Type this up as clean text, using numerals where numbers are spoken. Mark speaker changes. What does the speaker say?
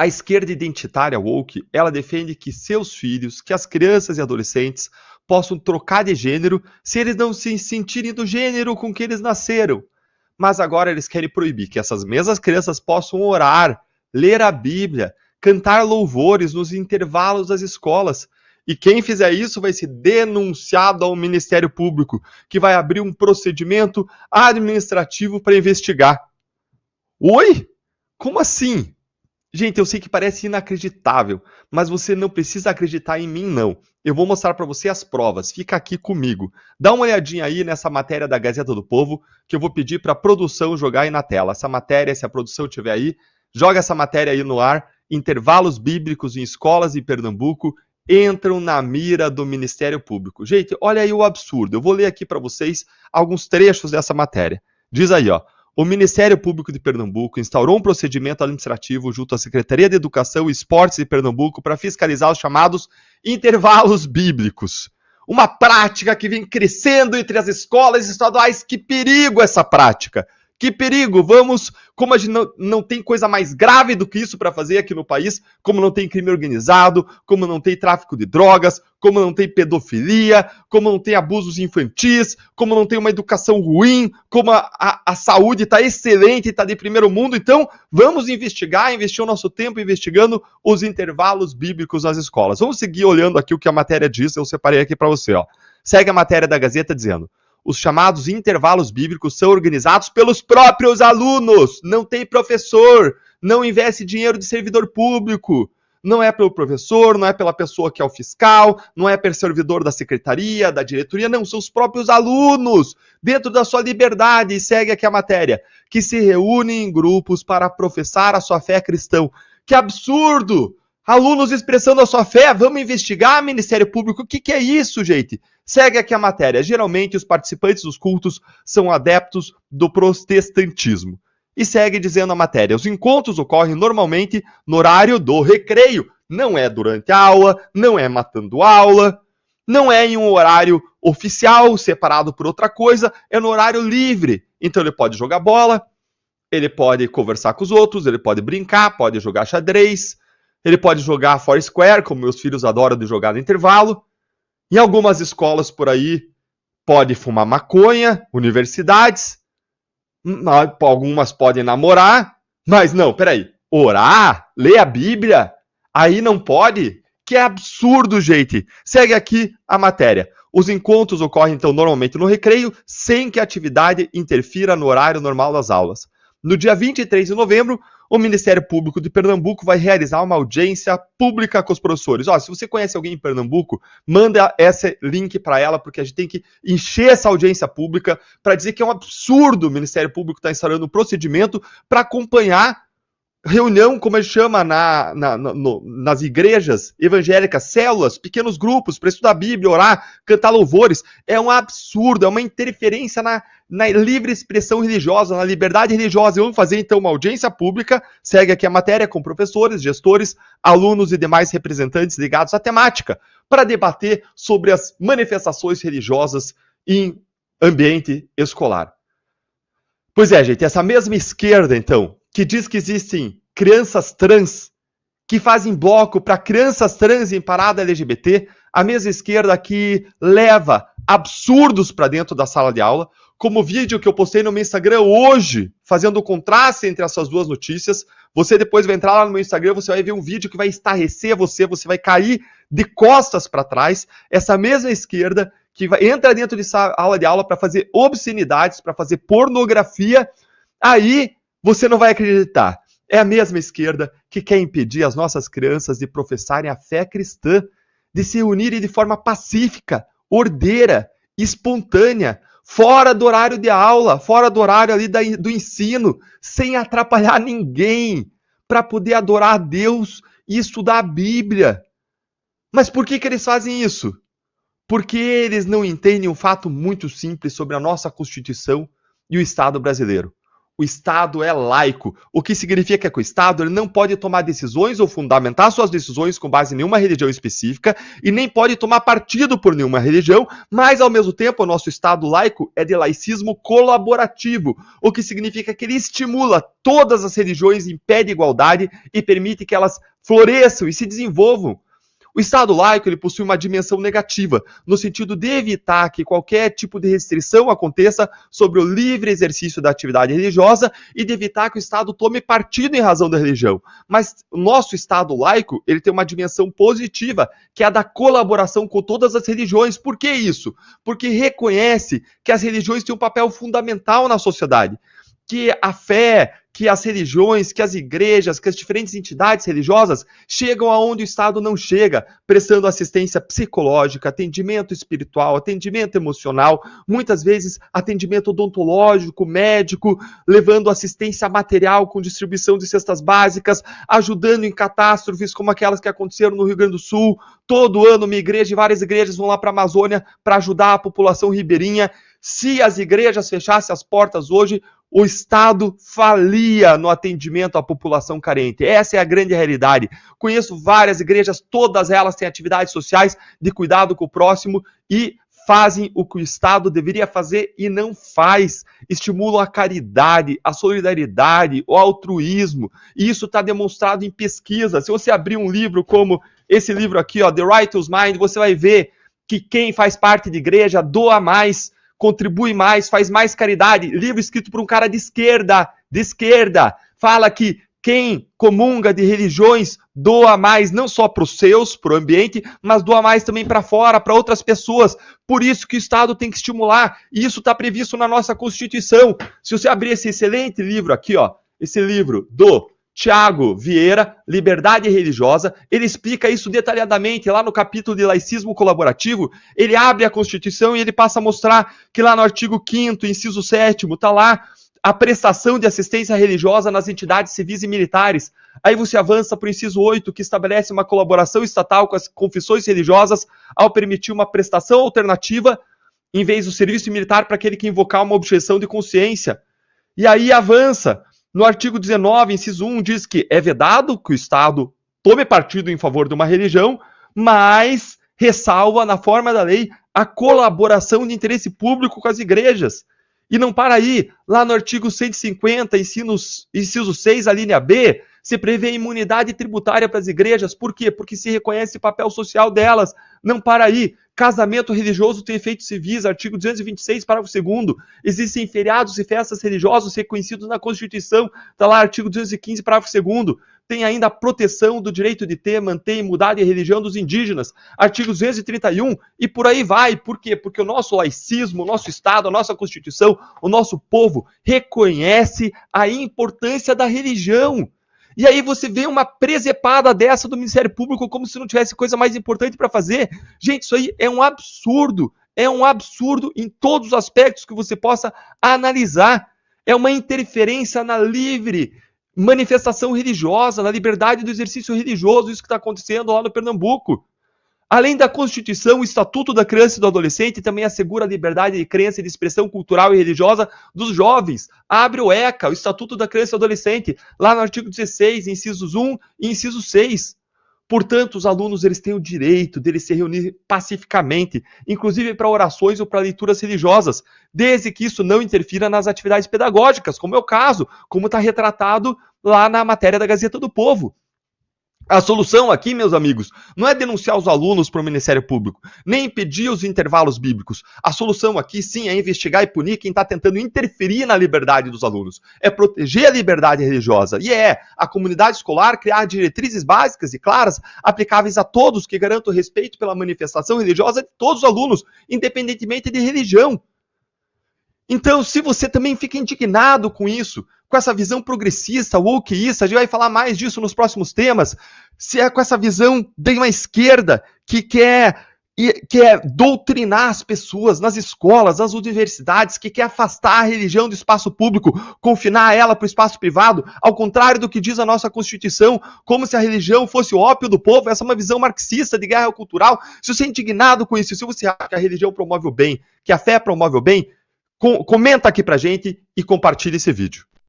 Speaker 1: A esquerda identitária woke, ela defende que seus filhos, que as crianças e adolescentes possam trocar de gênero se eles não se sentirem do gênero com que eles nasceram. Mas agora eles querem proibir que essas mesmas crianças possam orar, ler a Bíblia, cantar louvores nos intervalos das escolas. E quem fizer isso vai ser denunciado ao Ministério Público, que vai abrir um procedimento administrativo para investigar. Oi? Como assim? Gente, eu sei que parece inacreditável, mas você não precisa acreditar em mim, não. Eu vou mostrar para você as provas. Fica aqui comigo. Dá uma olhadinha aí nessa matéria da Gazeta do Povo, que eu vou pedir para a produção jogar aí na tela. Essa matéria, se a produção estiver aí, joga essa matéria aí no ar. Intervalos bíblicos em escolas em Pernambuco entram na mira do Ministério Público. Gente, olha aí o absurdo. Eu vou ler aqui para vocês alguns trechos dessa matéria. Diz aí, ó. O Ministério Público de Pernambuco instaurou um procedimento administrativo junto à Secretaria de Educação e Esportes de Pernambuco para fiscalizar os chamados intervalos bíblicos. Uma prática que vem crescendo entre as escolas estaduais. Que perigo essa prática! Que perigo! Vamos, como a gente não tem coisa mais grave do que isso para fazer aqui no país, como não tem crime organizado, como não tem tráfico de drogas, como não tem pedofilia, como não tem abusos infantis, como não tem uma educação ruim, como a saúde está excelente, está de primeiro mundo. Então, vamos investigar, investir o nosso tempo investigando os intervalos bíblicos nas escolas. Vamos seguir olhando aqui o que a matéria diz, eu separei aqui para você. Ó. Segue a matéria da Gazeta dizendo: os chamados intervalos bíblicos são organizados pelos próprios alunos. Não tem professor, não investe dinheiro de servidor público. Não é pelo professor, não é pela pessoa que é o fiscal, não é pelo servidor da secretaria, da diretoria, não, são os próprios alunos, dentro da sua liberdade. E segue aqui a matéria, que se reúnem em grupos para professar a sua fé cristã. Que absurdo! Alunos expressando a sua fé, vamos investigar, Ministério Público, o que é isso, gente? Segue aqui a matéria. Geralmente, os participantes dos cultos são adeptos do protestantismo. E segue dizendo a matéria: os encontros ocorrem normalmente no horário do recreio. Não é durante a aula, não é matando aula, não é em um horário oficial, separado por outra coisa, é no horário livre. Então ele pode jogar bola, ele pode conversar com os outros, ele pode brincar, pode jogar xadrez, ele pode jogar Foursquare, como meus filhos adoram de jogar no intervalo. Em algumas escolas por aí, pode fumar maconha, universidades, algumas podem namorar, mas não, peraí, orar, ler a Bíblia, aí não pode? Que absurdo, gente! Segue aqui a matéria. Os encontros ocorrem, então, normalmente no recreio, sem que a atividade interfira no horário normal das aulas. No dia 23 de novembro, o Ministério Público de Pernambuco vai realizar uma audiência pública com os professores. Ó, se você conhece alguém em Pernambuco, manda esse link para ela, porque a gente tem que encher essa audiência pública para dizer que é um absurdo o Ministério Público estar instalando um procedimento para acompanhar reunião, como a gente chama nas igrejas evangélicas, células, pequenos grupos, para estudar a Bíblia, orar, cantar louvores. É um absurdo, é uma interferência na livre expressão religiosa, na liberdade religiosa. Vamos fazer, então, uma audiência pública. Segue aqui a matéria com professores, gestores, alunos e demais representantes ligados à temática, para debater sobre as manifestações religiosas em ambiente escolar. Pois é, gente, essa mesma esquerda, então, que diz que existem crianças trans, que fazem bloco para crianças trans em parada LGBT, a mesma esquerda que leva absurdos para dentro da sala de aula, como o vídeo que eu postei no meu Instagram hoje, fazendo o contraste entre essas duas notícias. Você depois vai entrar lá no meu Instagram, você vai ver um vídeo que vai estarrecer você vai cair de costas para trás. Essa mesma esquerda que entra dentro de sala de aula para fazer obscenidades, para fazer pornografia, aí você não vai acreditar. É a mesma esquerda que quer impedir as nossas crianças de professarem a fé cristã, de se unirem de forma pacífica, ordeira, espontânea, fora do horário de aula, fora do horário ali do ensino, sem atrapalhar ninguém, para poder adorar a Deus e estudar a Bíblia. Mas por que eles fazem isso? Porque eles não entendem um fato muito simples sobre a nossa Constituição e o Estado brasileiro. o Estado é laico, o que significa que o Estado ele não pode tomar decisões ou fundamentar suas decisões com base em nenhuma religião específica e nem pode tomar partido por nenhuma religião, mas ao mesmo tempo o nosso Estado laico é de laicismo colaborativo, o que significa que ele estimula todas as religiões em pé de igualdade e permite que elas floresçam e se desenvolvam. O Estado laico ele possui uma dimensão negativa, no sentido de evitar que qualquer tipo de restrição aconteça sobre o livre exercício da atividade religiosa e de evitar que o Estado tome partido em razão da religião. Mas o nosso Estado laico ele tem uma dimensão positiva, que é a da colaboração com todas as religiões. Por que isso? Porque reconhece que as religiões têm um papel fundamental na sociedade, que a fé, que as religiões, que as igrejas, que as diferentes entidades religiosas chegam aonde o Estado não chega, prestando assistência psicológica, atendimento espiritual, atendimento emocional, muitas vezes atendimento odontológico, médico, levando assistência material com distribuição de cestas básicas, ajudando em catástrofes como aquelas que aconteceram no Rio Grande do Sul. Todo ano uma igreja e várias igrejas vão lá para a Amazônia para ajudar a população ribeirinha. Se as igrejas fechassem as portas hoje, o Estado falia no atendimento à população carente. Essa é a grande realidade. Conheço várias igrejas, todas elas têm atividades sociais de cuidado com o próximo e fazem o que o Estado deveria fazer e não faz. Estimulam a caridade, a solidariedade, o altruísmo. E isso está demonstrado em pesquisa. Se você abrir um livro como esse livro aqui, ó, The Righteous Mind, você vai ver que quem faz parte de igreja doa mais, contribui mais, faz mais caridade. Livro escrito por um cara de esquerda, fala que quem comunga de religiões doa mais, não só para os seus, para o ambiente, mas doa mais também para fora, para outras pessoas. Por isso que o Estado tem que estimular, e isso está previsto na nossa Constituição. Se você abrir esse excelente livro aqui, ó, esse livro do Tiago Vieira, Liberdade Religiosa, ele explica isso detalhadamente lá no capítulo de laicismo colaborativo. Ele abre a Constituição e ele passa a mostrar que lá no artigo 5º, inciso 7º, está lá a prestação de assistência religiosa nas entidades civis e militares. Aí você avança para o inciso 8, que estabelece uma colaboração estatal com as confissões religiosas ao permitir uma prestação alternativa em vez do serviço militar para aquele que invocar uma objeção de consciência. E aí avança. No artigo 19, inciso 1, diz que é vedado que o Estado tome partido em favor de uma religião, mas ressalva na forma da lei a colaboração de interesse público com as igrejas. E não para aí. Lá no artigo 150, inciso 6, a linha B, se prevê imunidade tributária para as igrejas. Por quê? Porque se reconhece o papel social delas. Não para aí. Casamento religioso tem efeitos civis, artigo 226, parágrafo 2º. Existem feriados e festas religiosos reconhecidos na Constituição. Está lá, artigo 215, parágrafo 2º. Tem ainda a proteção do direito de ter, manter e mudar de religião dos indígenas. Artigo 231, e por aí vai. Por quê? Porque o nosso laicismo, o nosso Estado, a nossa Constituição, o nosso povo reconhece a importância da religião. E aí você vê uma presepada dessa do Ministério Público como se não tivesse coisa mais importante para fazer. Gente, isso aí é um absurdo. É um absurdo em todos os aspectos que você possa analisar. É uma interferência na livre manifestação religiosa, na liberdade do exercício religioso, isso que está acontecendo lá no Pernambuco. Além da Constituição, o Estatuto da Criança e do Adolescente também assegura a liberdade de crença e de expressão cultural e religiosa dos jovens. Abre o ECA, o Estatuto da Criança e do Adolescente, lá no artigo 16, incisos 1 e inciso 6. Portanto, os alunos eles têm o direito de se reunir pacificamente, inclusive para orações ou para leituras religiosas, desde que isso não interfira nas atividades pedagógicas, como é o caso, como está retratado lá na matéria da Gazeta do Povo. A solução aqui, meus amigos, não é denunciar os alunos para o Ministério Público, nem impedir os intervalos bíblicos. A solução aqui, sim, é investigar e punir quem está tentando interferir na liberdade dos alunos. É proteger a liberdade religiosa. E a comunidade escolar criar diretrizes básicas e claras, aplicáveis a todos, que garantam o respeito pela manifestação religiosa de todos os alunos, independentemente de religião. Então, se você também fica indignado com isso, com essa visão progressista, wokeísta, a gente vai falar mais disso nos próximos temas, se é com essa visão de uma esquerda que quer doutrinar as pessoas nas escolas, nas universidades, que quer afastar a religião do espaço público, confinar ela para o espaço privado, ao contrário do que diz a nossa Constituição, como se a religião fosse o ópio do povo. Essa é uma visão marxista de guerra cultural. Se você é indignado com isso, se você acha que a religião promove o bem, que a fé promove o bem, comenta aqui pra gente e compartilhe esse vídeo.